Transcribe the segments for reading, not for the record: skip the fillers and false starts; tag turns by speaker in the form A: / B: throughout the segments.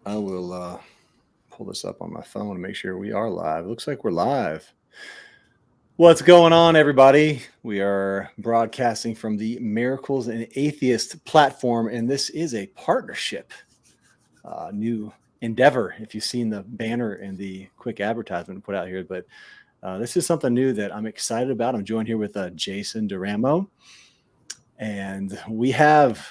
A: I will pull this up on my phone to make sure we are live. It looks like we're live. What's going on, everybody? We are broadcasting from the Miracles and Atheist platform, and this is a partnership, new endeavor. If you've seen the banner and the quick advertisement put out here, but this is something new that I'm excited about. I'm joined here with Jason Duramo, and we have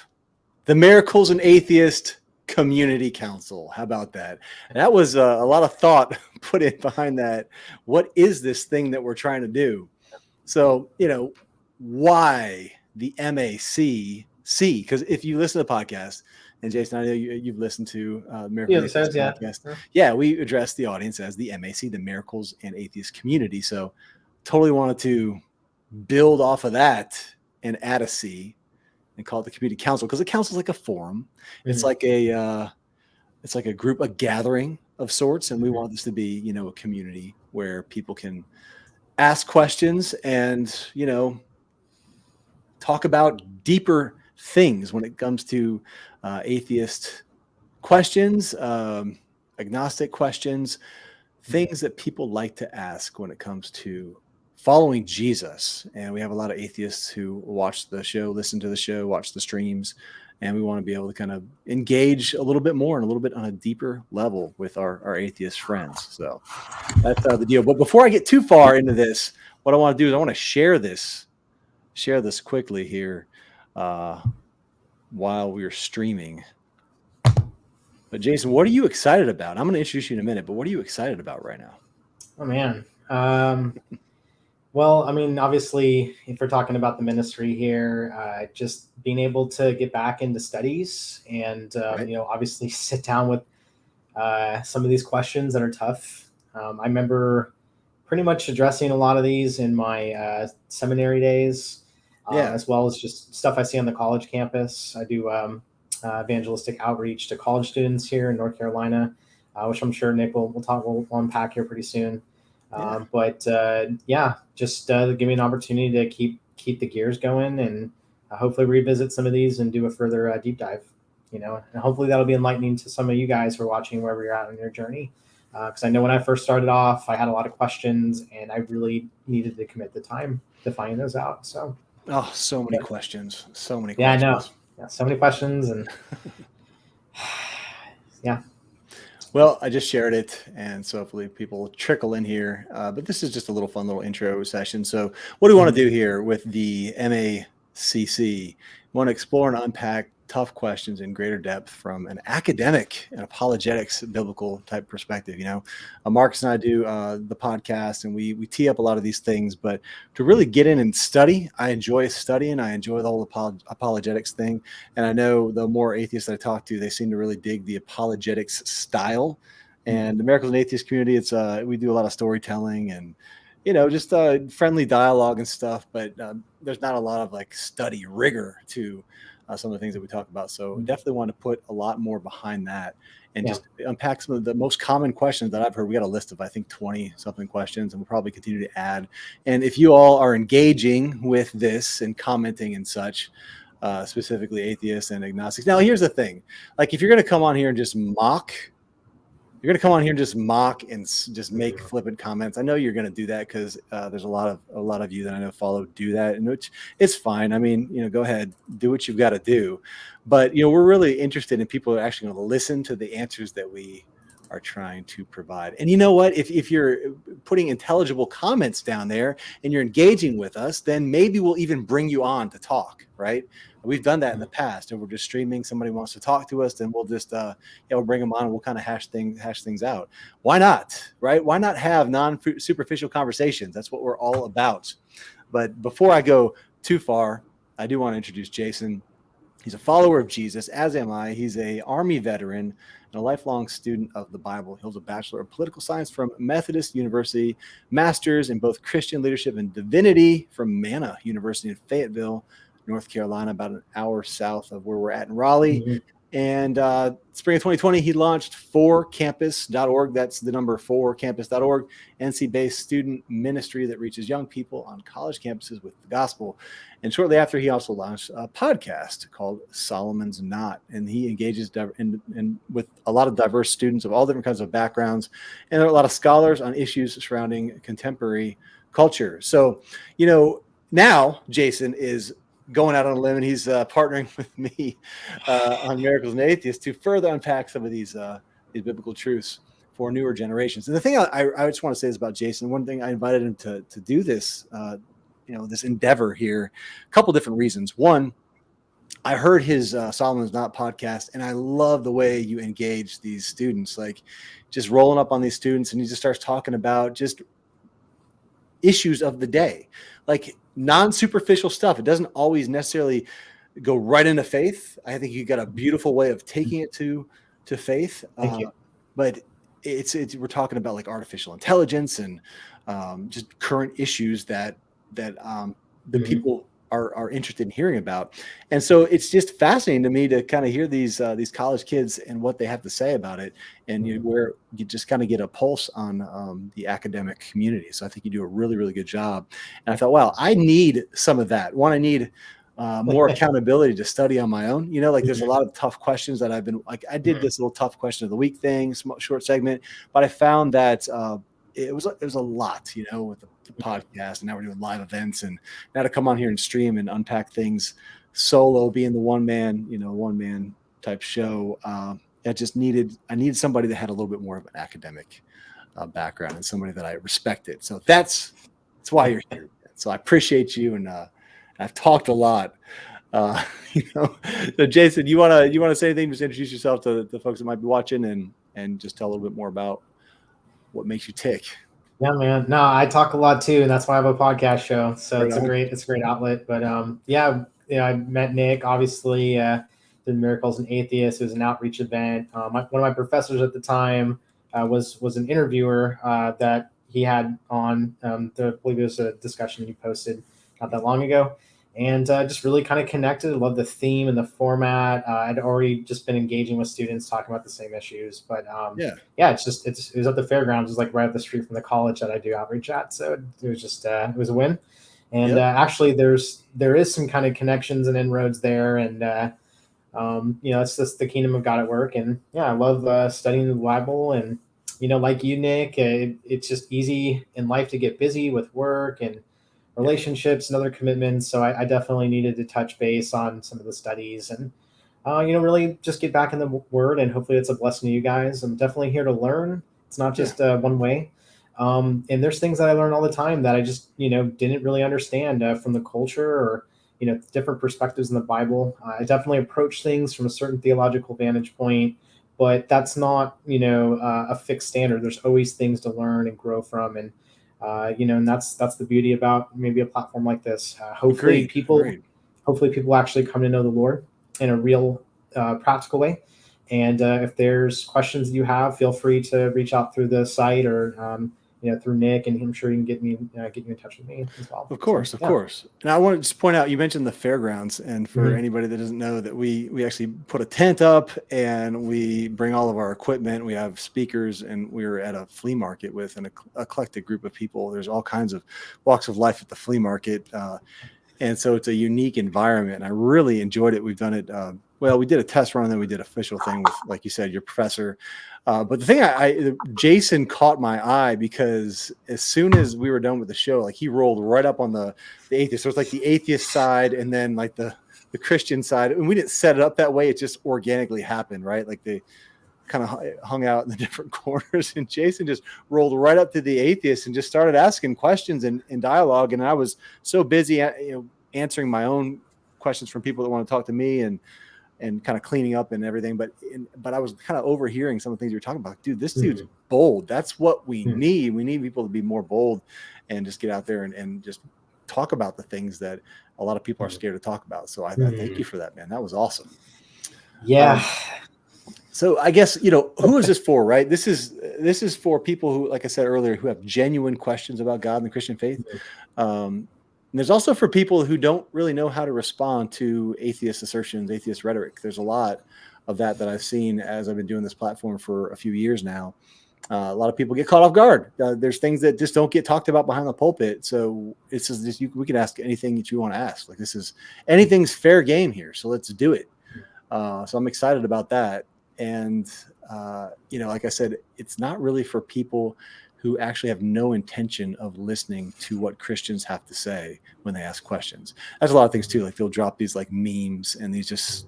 A: the Miracles and Atheist Community Council. How about that? That was a lot of thought put in behind that. What is this thing that we're trying to do? So, why the MACC? Because if you listen to the podcast, and Jason, I know you've listened to Miracles and Atheist podcast. Yeah, we address the audience as the MAC, the Miracles and Atheist Community. So totally wanted to build off of that and add a C and call it the Community Council, because the council is like a forum. Mm-hmm. It's like a group, a gathering of sorts, and we want this to be, a community where people can ask questions and, talk about deeper things when it comes to atheist questions, agnostic questions, things that people like to ask when it comes to following Jesus. And we have a lot of atheists who watch the show, listen to the show, watch the streams, and we want to be able to kind of engage a little bit more and a little bit on a deeper level with our atheist friends. So that's the deal. But before I get too far into this, what I want to do is I want to share this quickly here while we're streaming. But Jason, what are you excited about? I'm going to introduce you in a minute, but what are you excited about right now?
B: Oh, man. Well, I mean, obviously, if we're talking about the ministry here, just being able to get back into studies and,
A: Right.
B: Obviously sit down with some of these questions that are tough. I remember pretty much addressing a lot of these in my seminary days, as well as just stuff I see on the college campus. I do evangelistic outreach to college students here in North Carolina, which I'm sure Nick we'll unpack here pretty soon. Just give me an opportunity to keep the gears going and hopefully revisit some of these and do a further deep dive, and hopefully that'll be enlightening to some of you guys who are watching wherever you're at in your journey. Because I know when I first started off, I had a lot of questions and I really needed to commit the time to finding those out. So,
A: so many questions.
B: Yeah, I know. Yeah, so many questions and yeah.
A: Well, I just shared it, and so hopefully people will trickle in here. But this is just a little fun little intro session. So what do we want to do here with the MACC? We want to explore and unpack tough questions in greater depth from an academic and apologetics biblical type perspective. Marcus and I do the podcast, and we tee up a lot of these things, but to really get in and study, I enjoy studying. I enjoy the whole apologetics thing. And I know the more atheists that I talk to, they seem to really dig the apologetics style. And the Miracles and Atheist community, we do a lot of storytelling and just friendly dialogue and stuff, but there's not a lot of like study rigor to some of the things that we talk about. So definitely want to put a lot more behind that and just unpack some of the most common questions that I've heard. We got a list of, I think, 20 something questions, and we'll probably continue to add. And if you all are engaging with this and commenting and such, specifically atheists and agnostics. Now, here's the thing. Like, if you're going to come on here and just mock, and just make flippant comments. I know you're going to do that because there's a lot of you that I know do that, and which it's fine. I mean, go ahead, do what you've got to do. But we're really interested in people who are actually going to listen to the answers that we are trying to provide. And you know what? If you're putting intelligible comments down there and you're engaging with us, then maybe we'll even bring you on to talk, right? We've done that in the past, and we're just streaming. Somebody wants to talk to us, then we'll just we'll bring them on and we'll kind of hash things out. Why not, right? Why not have non-superficial conversations? That's what we're all about. But before I go too far, I do want to introduce Jason. He's a follower of Jesus, as am I. He's an Army veteran and a lifelong student of the Bible. He holds a Bachelor of Political Science from Methodist University, Master's in both Christian Leadership and Divinity from Manna University in Fayetteville, North Carolina, about an hour south of where we're at in Raleigh. And spring of 2020, he launched 4campus.org. That's the number 4campus.org, NC-based student ministry that reaches young people on college campuses with the gospel. And shortly after, he also launched a podcast called Solomon's Knot. And he engages with a lot of diverse students of all different kinds of backgrounds. And there are a lot of scholars on issues surrounding contemporary culture. So, now Jason is going out on a limb, and he's partnering with me on Miracles and Atheists to further unpack some of these biblical truths for newer generations. And the thing I just want to say is about Jason. One thing I invited him to do this, this endeavor here, a couple different reasons. One, I heard his Solomon's Knot podcast, and I love the way you engage these students, like just rolling up on these students, and he just starts talking about just issues of the day, like non-superficial stuff. It doesn't always necessarily go right into faith. I think you got a beautiful way of taking it to faith.
B: Thank you.
A: But it's we're talking about like artificial intelligence and just current issues that the people are interested in hearing about. And so it's just fascinating to me to kind of hear these college kids and what they have to say about it, and where you just kind of get a pulse on the academic community. So I think you do a really, really good job. And I thought, wow, I need some of that. One, I need more accountability to study on my own. Like there's a lot of tough questions that I've been like, I did this little tough question of the week thing, short segment, but I found that it was a lot, with the podcast, and now we're doing live events, and now to come on here and stream and unpack things solo, being the one man type show. I needed somebody that had a little bit more of an academic background and somebody that I respected. So that's why you're here. So I appreciate you, and I've talked a lot. So Jason, you want to say anything? Just introduce yourself to the folks that might be watching, and just tell a little bit more about what makes you tick.
B: Yeah, man. No, I talk a lot too, and that's why I have a podcast show. So it's a great outlet. But I met Nick, obviously, through Miracles and Atheists. It was an outreach event. One of my professors at the time was an interviewer that he had on. I believe it was a discussion he posted not that long ago. And just really kind of connected. I love the theme and the format. I'd already just been engaging with students talking about the same issues. But it was at the fairgrounds. It was like right up the street from the college that I do outreach at. So it was just it was a win. And actually, there is some kind of connections and inroads there. And it's just the kingdom of God at work. And I love studying the Bible. And like you, Nick, it's just easy in life to get busy with work and relationships and other commitments. So I definitely needed to touch base on some of the studies and, really just get back in the word, and hopefully it's a blessing to you guys. I'm definitely here to learn. It's not just one way. And there's things that I learn all the time that I just, didn't really understand from the culture or, different perspectives in the Bible. I definitely approach things from a certain theological vantage point, but that's not, a fixed standard. There's always things to learn and grow from. And, and that's the beauty about maybe a platform like this. Hopefully people actually come to know the Lord in a real practical way. And if there's questions that you have, feel free to reach out through the site or through Nick, and I'm sure you can get you in touch with me as well.
A: Of course. And I want to just point out, you mentioned the fairgrounds, and for anybody that doesn't know, that we actually put a tent up and we bring all of our equipment. We have speakers, and we were at a flea market with an eclectic group of people. There's all kinds of walks of life at the flea market. And so it's a unique environment, and I really enjoyed it. We've done it. We did a test run, and then we did an official thing with, like you said, your professor. But the thing Jason caught my eye, because as soon as we were done with the show, like he rolled right up on the atheist. So it's like the atheist side and then like the Christian side. And we didn't set it up that way. It just organically happened, right? Like they kind of hung out in the different corners, and Jason just rolled right up to the atheist and just started asking questions and dialogue. And I was so busy, answering my own questions from people that want to talk to me and kind of cleaning up and everything. But I was kind of overhearing some of the things you were talking about. Dude, this dude's bold. That's what we need. We need people to be more bold and just get out there and just talk about the things that a lot of people are scared to talk about. So I thank you for that, man. That was awesome. Yeah. So I guess, who is this for, right? This is for people who, like I said earlier, who have genuine questions about God and the Christian faith. And there's also for people who don't really know how to respond to atheist assertions, atheist rhetoric. There's a lot of that I've seen as I've been doing this platform for a few years now. A lot of people get caught off guard. There's things that just don't get talked about behind the pulpit. So it's just we can ask anything that you want to ask. Like, anything's fair game here. So let's do it. So I'm excited about that. And, like I said, it's not really for people who actually have no intention of listening to what Christians have to say when they ask questions. There's a lot of things too. Like, they'll drop these like memes and these just,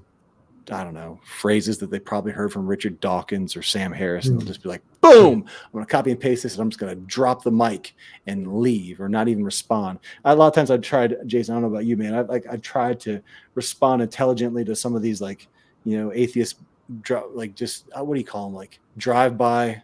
A: I don't know, phrases that they probably heard from Richard Dawkins or Sam Harris. And they'll just be like, boom, I'm going to copy and paste this, and I'm just going to drop the mic and leave or not even respond. A lot of times I've tried, Jason, I don't know about you, man. I've tried to respond intelligently to some of these, like, atheist, like, just, what do you call them? Like drive-by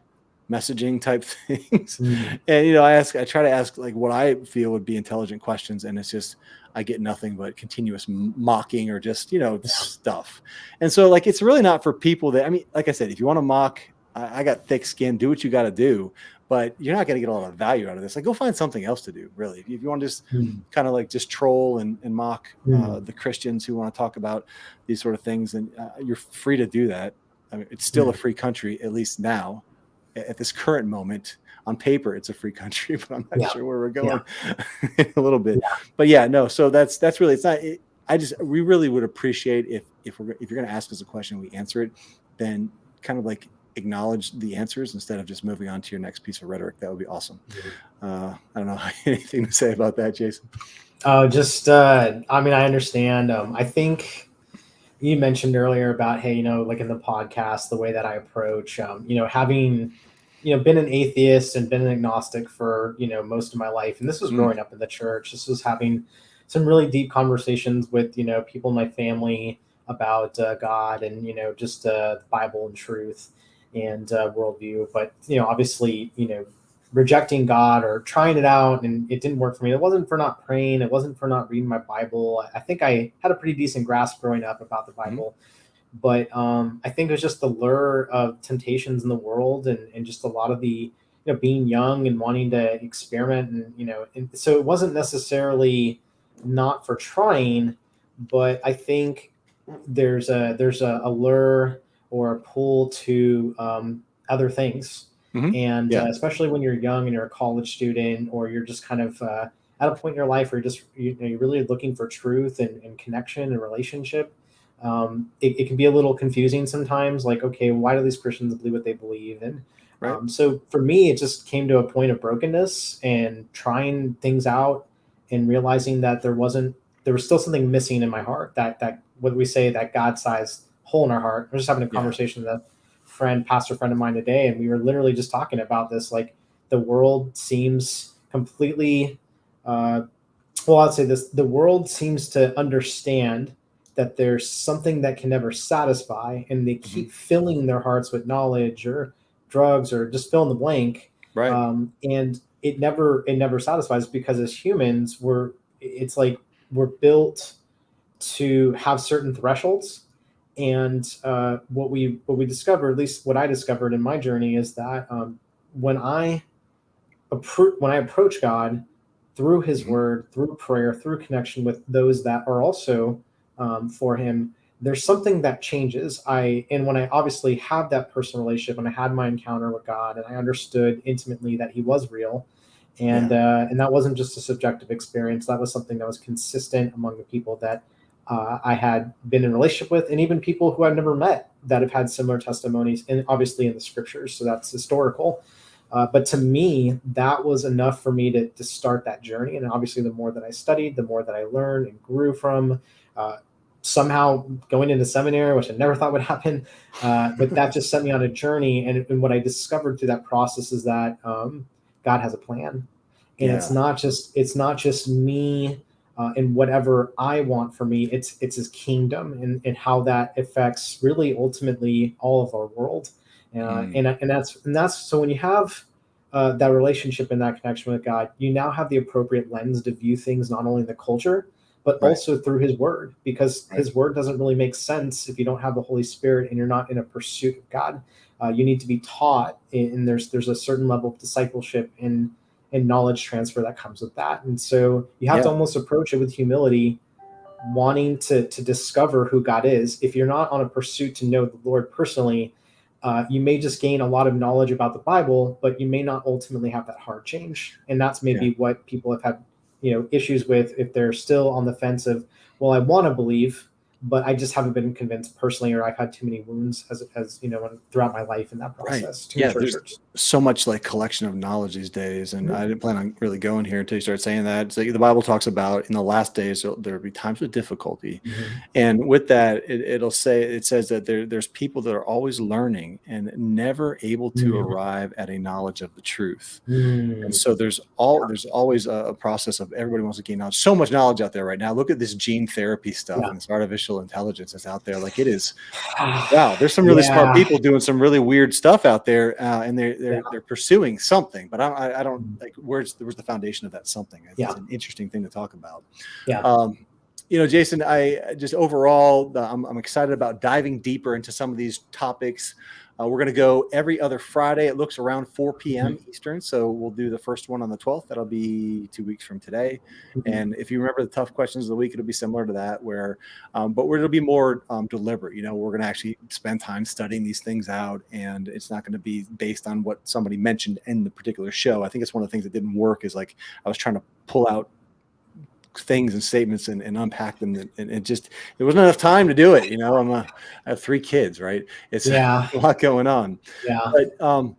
A: messaging type things. And, I try to ask like what I feel would be intelligent questions. And it's just, I get nothing but continuous mocking or just, stuff. And so, like, it's really not for people that, like I said, if you want to mock, I got thick skin, do what you got to do, but you're not going to get a lot of value out of this. Like, go find something else to do, really. If you want to just kind of like just troll and mock the Christians who want to talk about these sort of things, then you're free to do that. It's still a free country, at least now, at this current moment. On paper, it's a free country, but I'm not sure where we're going in a little bit. But no. So that's really, it's not. We really would appreciate if you're going to ask us a question, we answer it, then kind of like acknowledge the answers instead of just moving on to your next piece of rhetoric. That would be awesome. I don't know anything to say about that, Jason.
B: I understand. I think you mentioned earlier about, hey, like in the podcast, the way that I approach, having been an atheist and been an agnostic for, most of my life. And this was growing up in the church. This was having some really deep conversations with, people in my family about God and, just the Bible and truth and worldview. But, obviously, rejecting God or trying it out and it didn't work for me. It wasn't for not praying. It wasn't for not reading my Bible. I think I had a pretty decent grasp growing up about the Bible. But I think it was just the lure of temptations in the world and just a lot of the, being young and wanting to experiment. And so it wasn't necessarily not for trying, but I think there's a lure or a pull to other things. And especially when you're young and you're a college student, or you're just kind of at a point in your life where you're really looking for truth and connection and relationship. It can be a little confusing sometimes, like, okay, why do these Christians believe what they believe? And so for me, it just came to a point of brokenness and trying things out and realizing that there was still something missing in my heart, that what we say, that God-sized hole in our heart. I was just having a conversation with a pastor friend of mine today, and we were literally just talking about this. Like, the world seems completely, I'd say this, the world seems to understand that there's something that can never satisfy, and they keep filling their hearts with knowledge or drugs or just fill in the blank. And it never satisfies, because as humans, we're built to have certain thresholds. And what we discover, at least what I discovered in my journey, is that when I approach God through His Word, through prayer, through connection with those that are also for Him, there's something that changes. And when I obviously have that personal relationship, when I had my encounter with God, and I understood intimately that He was real, and that wasn't just a subjective experience, that was something that was consistent among the people that I had been in a relationship with, and even people who I've never met that have had similar testimonies, and obviously in the scriptures, so that's historical. But to me, that was enough for me to start that journey. And obviously, the more that I studied, the more that I learned and grew from. Somehow going into seminary, which I never thought would happen, but that just set me on a journey. And what I discovered through that process is that God has a plan, and it's not just me and whatever I want for me. It's His kingdom and how that affects really ultimately all of our world. And that's so when you have that relationship and that connection with God, you now have the appropriate lens to view things, not only in the culture, but also through His Word, because His Word doesn't really make sense if you don't have the Holy Spirit and you're not in a pursuit of God. You need to be taught, and there's a certain level of discipleship and knowledge transfer that comes with that. And so you have to almost approach it with humility, wanting to discover who God is, if you're not on a pursuit to know the Lord personally, you may just gain a lot of knowledge about the Bible, but you may not ultimately have that heart change. And that's maybe what people have had, issues with, if they're still on the fence of, well, I want to believe, but I just haven't been convinced personally, or I've had too many wounds as throughout my life in that process.
A: Right. Yeah, there's so much like collection of knowledge these days, and I didn't plan on really going here until you start saying that. It's like the Bible talks about in the last days there'll be times of difficulty, and with that, it says that there's people that are always learning and never able to arrive at a knowledge of the truth. And so there's always a process of everybody wants to gain knowledge. So much knowledge out there right now. Look at this gene therapy stuff and this artificial intelligence that's out there. Like, it is, wow. There's some really smart people doing some really weird stuff out there, and they're pursuing something. But I don't like where's the foundation of that something. It's an interesting thing to talk about. Jason, I just overall I'm excited about diving deeper into some of these topics. We're going to go every other Friday. It looks around 4 p.m. Eastern. So we'll do the first one on the 12th. That'll be 2 weeks from today. And if you remember the tough questions of the week, it'll be similar to that, but it'll be more deliberate. We're going to actually spend time studying these things out, and it's not going to be based on what somebody mentioned in the particular show. I think it's one of the things that didn't work is like I was trying to pull out things and statements and unpack them, and it just, there wasn't enough time to do it. I have 3 kids, right? It's a lot going on. But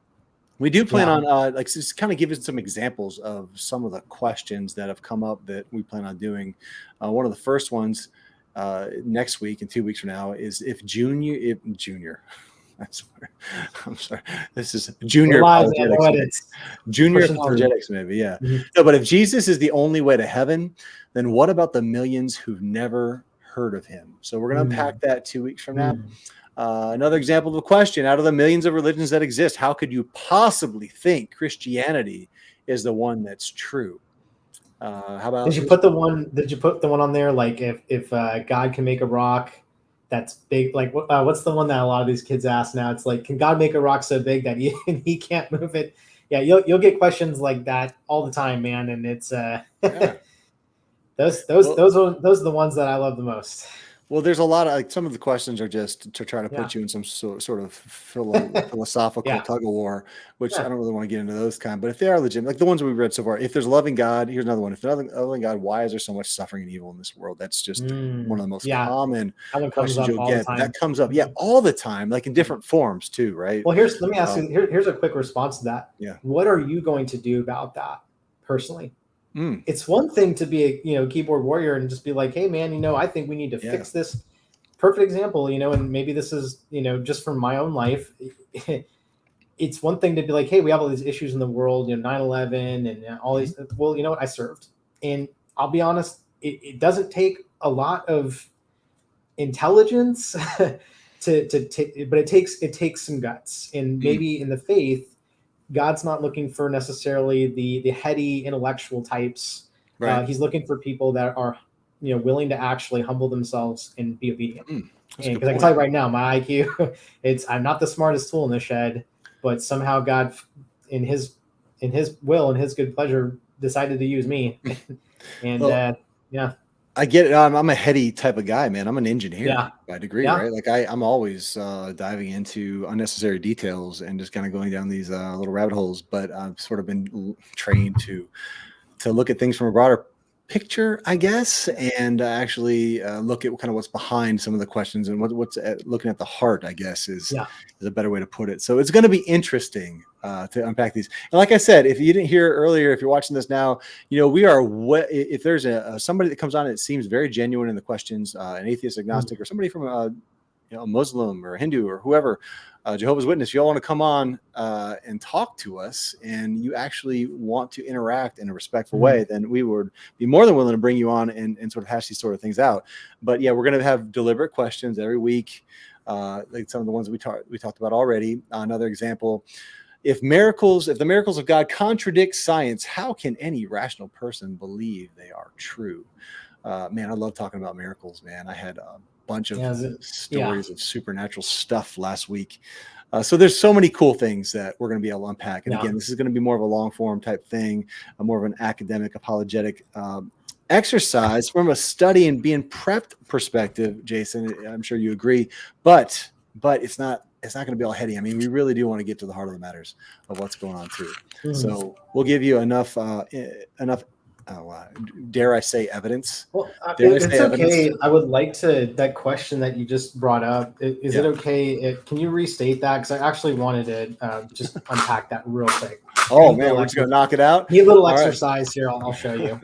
A: we do plan on just kind of giving some examples of some of the questions that have come up that we plan on doing. One of the first ones next week and 2 weeks from now is if junior I'm sorry. This is junior apologetics. Junior apologetics, maybe, yeah. No, but if Jesus is the only way to heaven, then what about the millions who've never heard of him? So we're going to unpack that 2 weeks from now. Another example of a question: out of the millions of religions that exist, how could you possibly think Christianity is the one that's true? How about?
B: Did you put the one on there? Like if God can make a rock that's big, like what's the one that a lot of these kids ask now? It's like, can God make a rock so big that he can't move it? Yeah, you'll get questions like that all the time, man. And it's those are the ones that I love the most.
A: Well, there's a lot of some of the questions are just to try to put you in some sort of philosophical tug of war, which I don't really want to get into those kind. But if they are legitimate, like the ones we've read so far, if there's a loving God, here's another one. If there's a loving God, why is there so much suffering and evil in this world? That's just one of the most common questions you'll get. That comes up, all the time, like in different forms too, right?
B: Well, let me ask you. Here's a quick response to that. Yeah. What are you going to do about that personally? It's one thing to be a keyboard warrior and just be like, hey man, I think we need to fix this. Perfect example, and maybe this is, just from my own life. It's one thing to be like, hey, we have all these issues in the world, 9/11 and all these. Well, you know what? I served, and I'll be honest, it doesn't take a lot of intelligence but it takes some guts, and maybe in the faith, God's not looking for necessarily the heady intellectual types. Right. He's looking for people that are, willing to actually humble themselves and be obedient. And because I can tell you right now, my IQ, I'm not the smartest tool in the shed, but somehow God, in His will and His good pleasure, decided to use me. And
A: I get it. I'm a heady type of guy, man. I'm an engineer by degree, right? Like I'm always diving into unnecessary details and just kind of going down these little rabbit holes. But I've sort of been trained to look at things from a broader picture, I guess, and actually look at kind of what's behind some of the questions and what's looking at the heart, I guess, is a better way to put it. So it's going to be interesting to unpack these. And like I said, if you didn't hear earlier, if you're watching this now, we are if there's somebody that comes on, it seems very genuine in the questions, an atheist, agnostic, or somebody from a Muslim or Hindu or whoever, Jehovah's Witness, you all want to come on and talk to us, and you actually want to interact in a respectful way, then we would be more than willing to bring you on and sort of hash these sort of things out. But we're going to have deliberate questions every week, like some of the ones we talked about already. Another example: if the miracles of God contradict science, how can any rational person believe they are true? Man, I love talking about miracles, man. I had bunch of stories of supernatural stuff last week. So there's so many cool things that we're going to be able to unpack. And again, this is going to be more of a long form type thing, more of an academic apologetic exercise from a study and being prepped perspective, Jason, I'm sure you agree, but it's not going to be all heady. I mean, we really do want to get to the heart of the matters of what's going on too. So we'll give you enough dare I say evidence?
B: Well, it's okay. I would like to, that question that you just brought up, is it okay? Can you restate that? Because I actually wanted to just unpack that real quick.
A: Oh, man, we're just going to knock it out?
B: Need a little exercise here. I'll show you.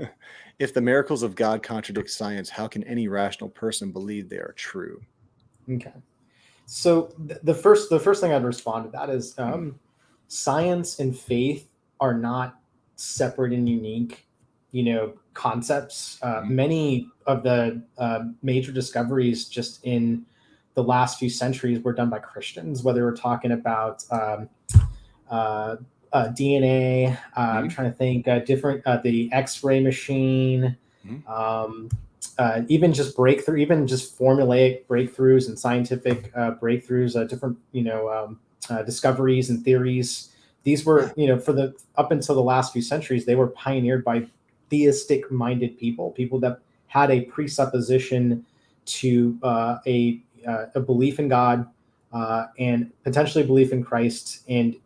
A: If the miracles of God contradict science, how can any rational person believe they are true?
B: Okay. So the first thing I'd respond to that is science and faith are not separate and unique, concepts. Many of the major discoveries just in the last few centuries were done by Christians, whether we're talking about DNA, I'm trying to think, the X-ray machine, even just formulaic breakthroughs and scientific breakthroughs, different, discoveries and theories. These were, up until the last few centuries, they were pioneered by theistic-minded people that had a presupposition to a belief in God and potentially belief in Christ. And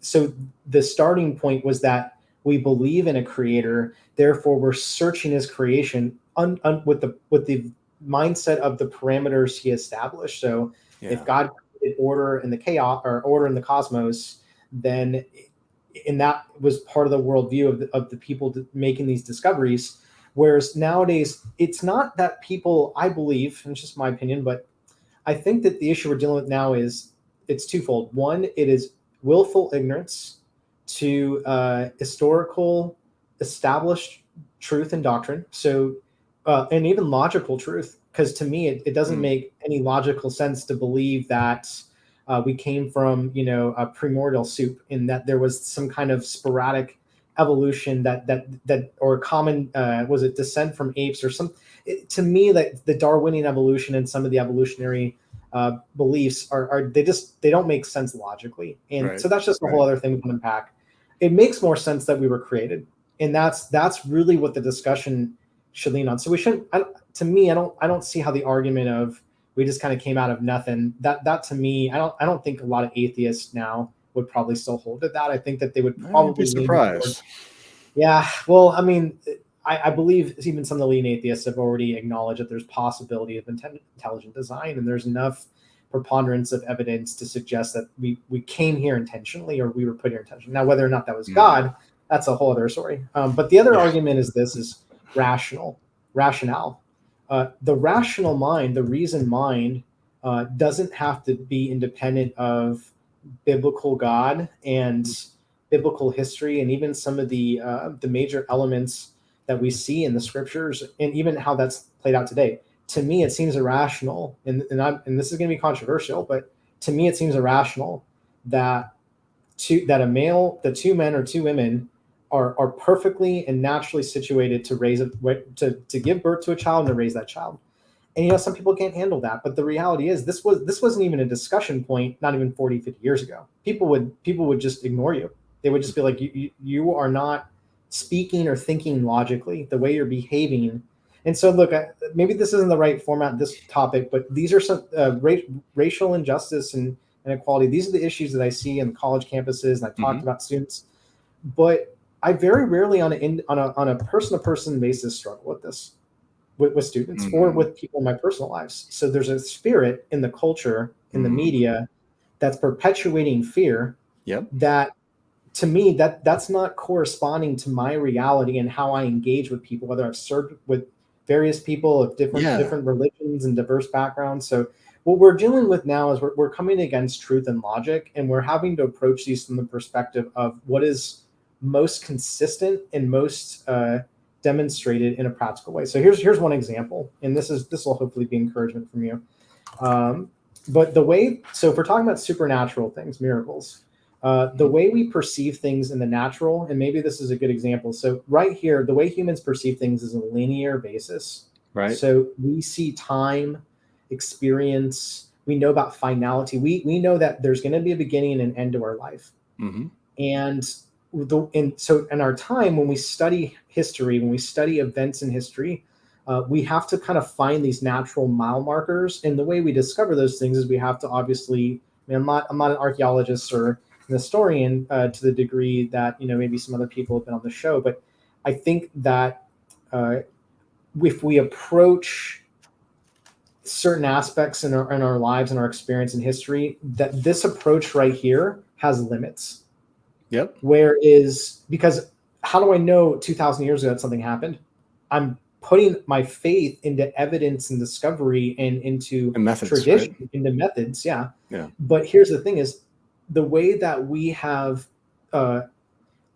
B: so the starting point was that we believe in a creator, therefore we're searching his creation with the mindset of the parameters he established. So if God created order in the chaos or order in the cosmos, then and that was part of the worldview of the people making these discoveries. Whereas nowadays, it's not that people, I believe, and it's just my opinion, but I think that the issue we're dealing with now is it's twofold. One, it is willful ignorance to historical established truth and doctrine. So, and even logical truth, because to me, it doesn't make any logical sense to believe that we came from, a primordial soup, in that there was some kind of sporadic evolution that or common, was it descent from apes or some, to me, that the Darwinian evolution and some of the evolutionary beliefs they don't make sense logically. And so that's just a whole other thing we can unpack. It makes more sense that we were created. And that's really what the discussion should lean on. So we shouldn't, to me, I don't see how the argument of we just kind of came out of nothing, that to me, I don't think a lot of atheists now would probably still hold to that. I think that they would probably
A: be surprised.
B: Yeah. Well, I mean, I believe even some of the leading atheists have already acknowledged that there's possibility of intelligent design, and there's enough preponderance of evidence to suggest that we came here intentionally, or we were put here intentionally. Now, whether or not that was God, that's a whole other story. But the other argument is rationale. The rational mind, the reason mind, doesn't have to be independent of biblical God and biblical history, and even some of the major elements that we see in the scriptures, and even how that's played out today. To me, it seems irrational, and this is going to be controversial, but to me, it seems irrational that two men or two women are perfectly and naturally situated to give birth to a child and to raise that child. And some people can't handle that, but the reality is this wasn't even a discussion point not even 40, 50 years ago. People would just ignore you. They would just be like, you are not speaking or thinking logically, the way you're behaving. And so look, maybe this isn't the right format, this topic, but these are some racial injustice and inequality. These are the issues that I see in college campuses, and I've talked about students, but I very rarely on a person-to-person basis struggle with this with students or with people in my personal lives. So there's a spirit in the culture, in the media, that's perpetuating fear. That to me, that's not corresponding to my reality and how I engage with people, whether I've served with various people of different religions and diverse backgrounds. So what we're dealing with now is we're coming against truth and logic, and we're having to approach these from the perspective of what is most consistent and most demonstrated in a practical way. So here's one example, and this will hopefully be encouragement from you. But if we're talking about supernatural things, miracles, the way we perceive things in the natural, and maybe this is a good example. So right here, the way humans perceive things is a linear basis. Right. So we see time, experience. We know about finality. We know that there's going to be a beginning and an end to our life. And so in our time, when we study history, when we study events in history, we have to kind of find these natural mile markers. And the way we discover those things is we have to obviously, I mean, I'm not an archaeologist or an historian to the degree that, maybe some other people have been on the show, but I think that if we approach certain aspects in our lives and our experience in history, that this approach right here has limits.
A: Yep.
B: Whereas, because how do I know 2,000 years ago that something happened? I'm putting my faith into evidence and discovery and into
A: methods,
B: tradition,
A: right?
B: into methods. Yeah.
A: Yeah.
B: But here's the thing is the way that we have, the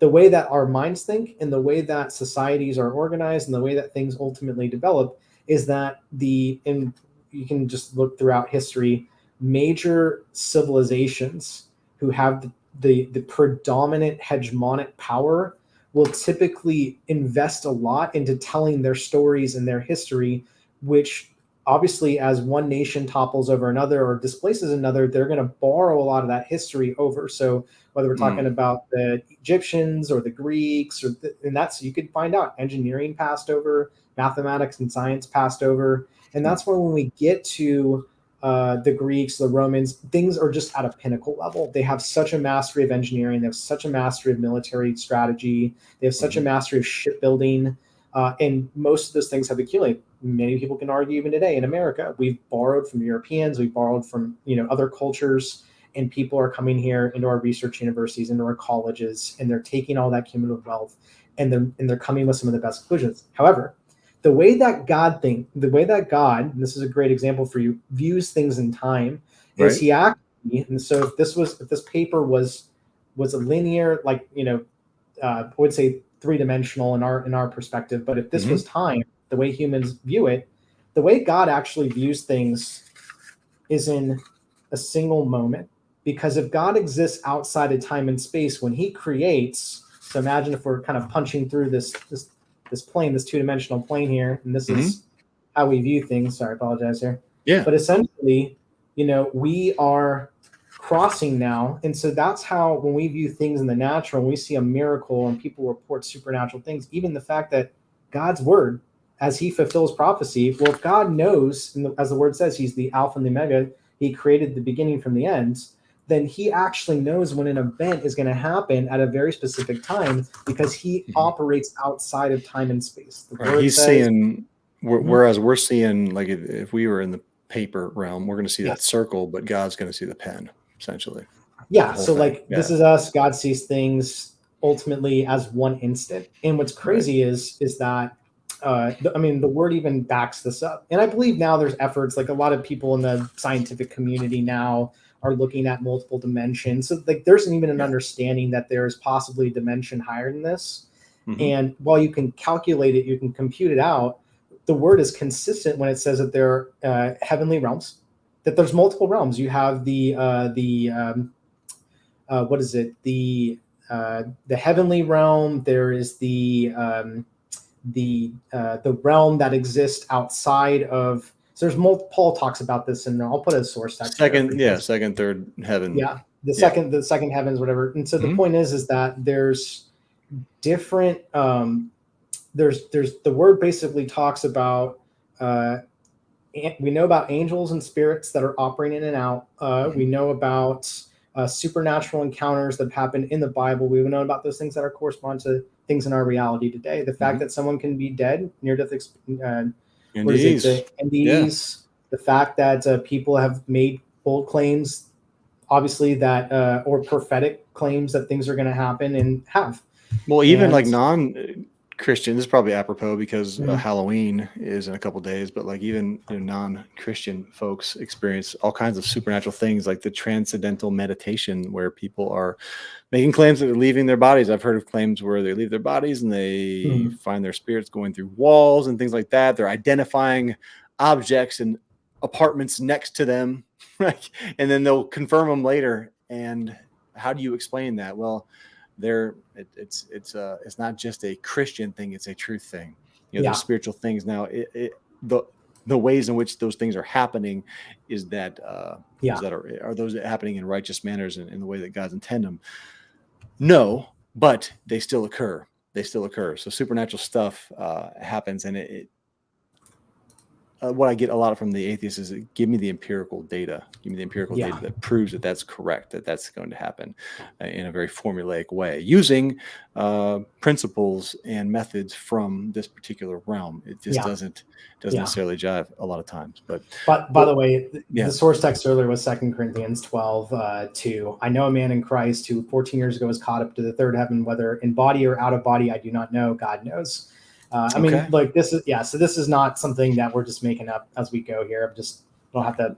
B: way that our minds think and the way that societies are organized and the way that things ultimately develop is that and you can just look throughout history, major civilizations who have the predominant hegemonic power will typically invest a lot into telling their stories and their history, which obviously as one nation topples over another or displaces another, they're going to borrow a lot of that history over. So whether we're talking about the Egyptians or the Greeks, and that's, you could find out engineering passed over, mathematics and science passed over. And that's when we get to the Greeks, the Romans, things are just at a pinnacle level. They have such a mastery of engineering. They have such a mastery of military strategy. They have such a mastery of shipbuilding. And most of those things have accumulated. Many people can argue even today in America, we've borrowed from Europeans, we've borrowed from other cultures, and people are coming here into our research universities, into our colleges, and they're taking all that cumulative wealth, and they're coming with some of the best conclusions. However, the way that God, and this is a great example for you, views things in time, is he actually, and so if this paper was a linear, like I would say three-dimensional in our perspective, but if this was time, the way humans view it, the way God actually views things is in a single moment. Because if God exists outside of time and space, when he creates, so imagine if we're kind of punching through this plane, this two-dimensional plane here, and this is how we view things. Sorry, I apologize here.
A: Yeah.
B: But essentially, we are crossing now. And so that's how, when we view things in the natural, when we see a miracle and people report supernatural things, even the fact that God's word, as he fulfills prophecy, well, if God knows, as the word says, he's the Alpha and the Omega, he created the beginning from the end, then he actually knows when an event is going to happen at a very specific time because he operates outside of time and space. The word
A: he's
B: says,
A: seeing, whereas we're seeing, like if we were in the paper realm, we're going to see that circle, but God's going to see the pen, essentially.
B: Yeah. So this is us. God sees things ultimately as one instant. And what's crazy is that, the word even backs this up. And I believe now there's efforts, like a lot of people in the scientific community now are looking at multiple dimensions. So like there's even an understanding that there's possibly a dimension higher than this. And while you can calculate it, you can compute it out, the word is consistent when it says that there are heavenly realms, that there's multiple realms. You have the heavenly realm. There is the realm that exists outside of. So there's multiple. Paul talks about this, and I'll put a source text.
A: Second, third heaven.
B: Yeah, the second heavens, whatever. And so the point is that there's different. There's the word basically talks about. We know about angels and spirits that are operating in and out. We know about supernatural encounters that happen in the Bible. We know about those things that are correspond to things in our reality today. The fact that someone can be dead, near-death NDEs, the fact that people have made bold claims, obviously that, or prophetic claims that things are going to happen and have.
A: Well, even like non-Christian, this is probably apropos because Halloween is in a couple of days, but like even non-Christian folks experience all kinds of supernatural things, like the transcendental meditation where people are making claims that they're leaving their bodies. I've heard of claims where they leave their bodies and they find their spirits going through walls and things like that. They're identifying objects and apartments next to them, right? And then they'll confirm them later. And how do you explain that? Well, it's not just a Christian thing; it's a truth thing. There's spiritual things now. The ways in which those things are happening is that are those happening in righteous manners and in the way that God's intend them? No, but they still occur. So supernatural stuff happens, and what I get a lot from the atheists is give me the empirical data. Give me the empirical data that proves that that's correct, that that's going to happen in a very formulaic way, using principles and methods from this particular realm. It just doesn't necessarily jive a lot of times. But
B: by the way, the source text earlier was 2 Corinthians 12, 2. I know a man in Christ who 14 years ago was caught up to the third heaven, whether in body or out of body, I do not know. God knows. I mean, like this is, so this is not something that we're just making up as we go here. Don't have to,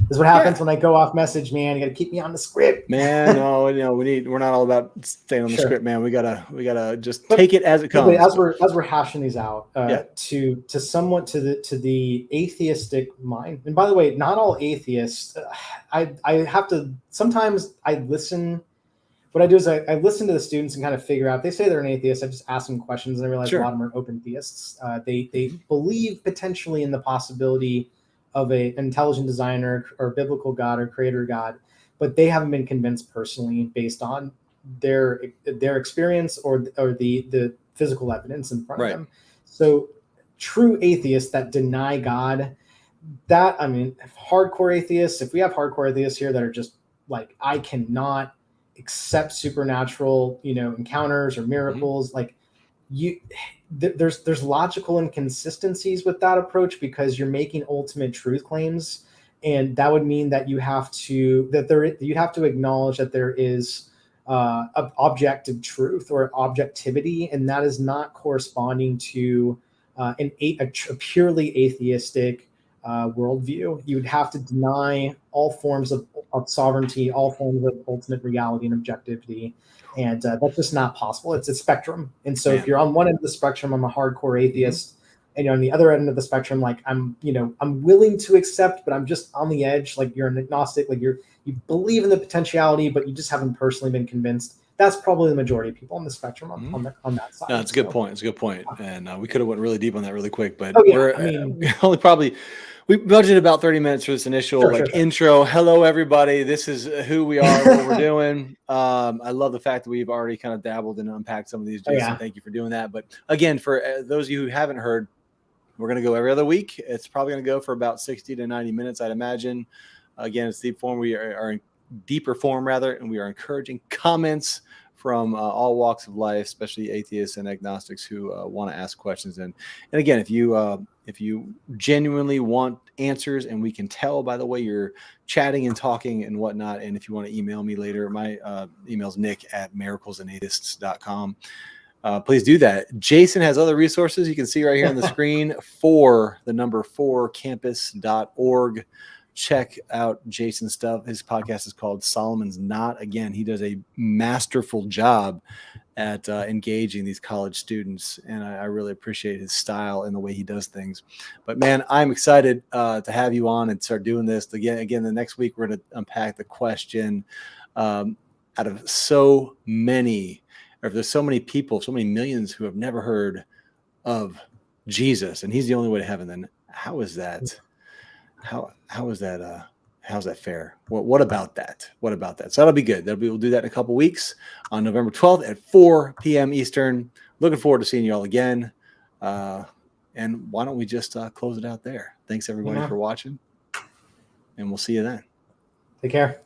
B: this is what happens when I go off message, man. You got to keep me on the script,
A: man. No, we're not all about staying on the script, man. We gotta just take it as it comes.
B: As we're hashing these out, to somewhat to the atheistic mind. And by the way, not all atheists, I have to, sometimes I listen. What I do is I listen to the students and kind of figure out. They say they're an atheist. I just ask them questions, and I realize a lot of them are open theists. They believe potentially in the possibility of an intelligent designer or biblical God or creator God, but they haven't been convinced personally based on their experience or the physical evidence in front of them. So true atheists that deny God, that, I mean, hardcore atheists. If we have hardcore atheists here that are just like, I cannot accept supernatural, encounters or miracles, like there's logical inconsistencies with that approach, because you're making ultimate truth claims, and that would mean that you have to acknowledge that there is objective truth or objectivity, and that is not corresponding to a purely atheistic worldview. You would have to deny all forms of sovereignty, all forms of ultimate reality and objectivity, and that's just not possible. It's a spectrum, and so if you're on one end of the spectrum, I'm a hardcore atheist, and you're on the other end of the spectrum, like I'm willing to accept, but I'm just on the edge. Like you're an agnostic, like you believe in the potentiality, but you just haven't personally been convinced. That's probably the majority of people on the spectrum on that side.
A: No, it's a good point. It's a good point. And we could have went really deep on that really quick, but we budgeted about 30 minutes for this initial intro. Hello, everybody. This is who we are, what we're doing. I love the fact that we've already kind of dabbled and unpacked some of these. Jason, thank you for doing that. But again, for those of you who haven't heard, we're going to go every other week. It's probably going to go for about 60 to 90 minutes, I'd imagine. Again, it's deep form. We are in deeper form, rather, and we are encouraging comments from all walks of life, especially atheists and agnostics who want to ask questions. And again, if you genuinely want answers, and we can tell by the way you're chatting and talking and whatnot, and if you want to email me later, my email is nick@miraclesandatheists.com. Please do that. Jason has other resources you can see right here on the screen for the number 4campus.org. Check out Jason's stuff. His podcast is called Solomon's Knot. Again, he does a masterful job at engaging these college students, and I really appreciate his style and the way he does things. But man, I'm excited to have you on and start doing this again. The next week we're going to unpack the question out of so many, or if there's so many people, so many millions who have never heard of Jesus, and he's the only way to heaven, then how is that? How is that? How's that fair? What about that? So that'll be good. We'll do that in a couple weeks on November 12th at 4 p.m. Eastern. Looking forward to seeing you all again. And why don't we just close it out there? Thanks everybody for watching, and we'll see you then.
B: Take care.